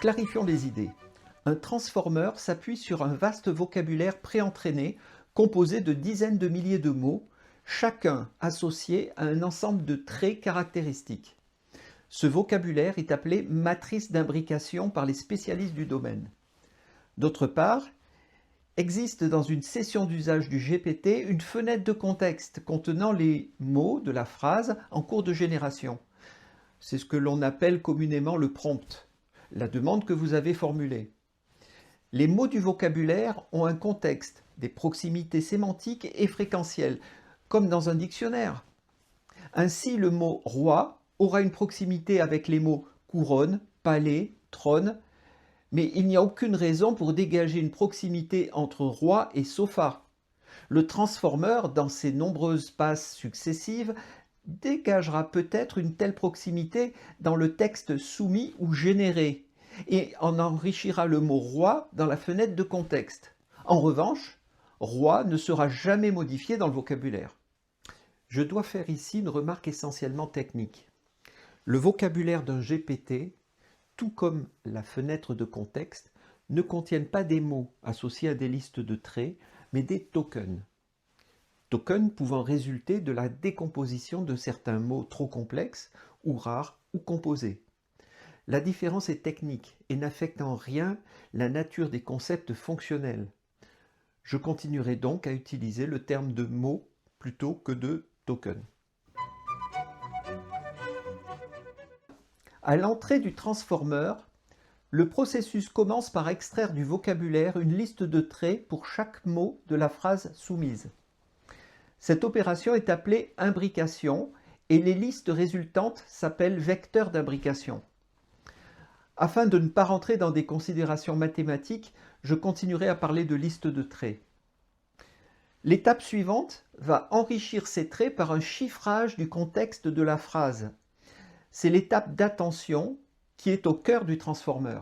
Clarifions les idées. Un transformer s'appuie sur un vaste vocabulaire préentraîné composé de dizaines de milliers de mots, chacun associé à un ensemble de traits caractéristiques. Ce vocabulaire est appelé matrice d'imbrication par les spécialistes du domaine. D'autre part, existe dans une session d'usage du GPT une fenêtre de contexte contenant les mots de la phrase en cours de génération. C'est ce que l'on appelle communément le prompt, la demande que vous avez formulée. Les mots du vocabulaire ont un contexte, des proximités sémantiques et fréquentielles, comme dans un dictionnaire. Ainsi, le mot roi aura une proximité avec les mots couronne, palais, trône, mais il n'y a aucune raison pour dégager une proximité entre roi et sofa. Le transformer, dans ses nombreuses passes successives, dégagera peut-être une telle proximité dans le texte soumis ou généré, et en enrichira le mot roi dans la fenêtre de contexte. En revanche, roi ne sera jamais modifié dans le vocabulaire. Je dois faire ici une remarque essentiellement technique. Le vocabulaire d'un GPT, tout comme la fenêtre de contexte, ne contiennent pas des mots associés à des listes de traits, mais des tokens. Tokens pouvant résulter de la décomposition de certains mots trop complexes, ou rares, ou composés. La différence est technique et n'affecte en rien la nature des concepts fonctionnels. Je continuerai donc à utiliser le terme de mots plutôt que de token. À l'entrée du transformer, le processus commence par extraire du vocabulaire une liste de traits pour chaque mot de la phrase soumise. Cette opération est appelée imbrication et les listes résultantes s'appellent vecteurs d'imbrication. Afin de ne pas rentrer dans des considérations mathématiques, je continuerai à parler de listes de traits. L'étape suivante va enrichir ces traits par un chiffrage du contexte de la phrase. C'est l'étape d'attention qui est au cœur du transformer.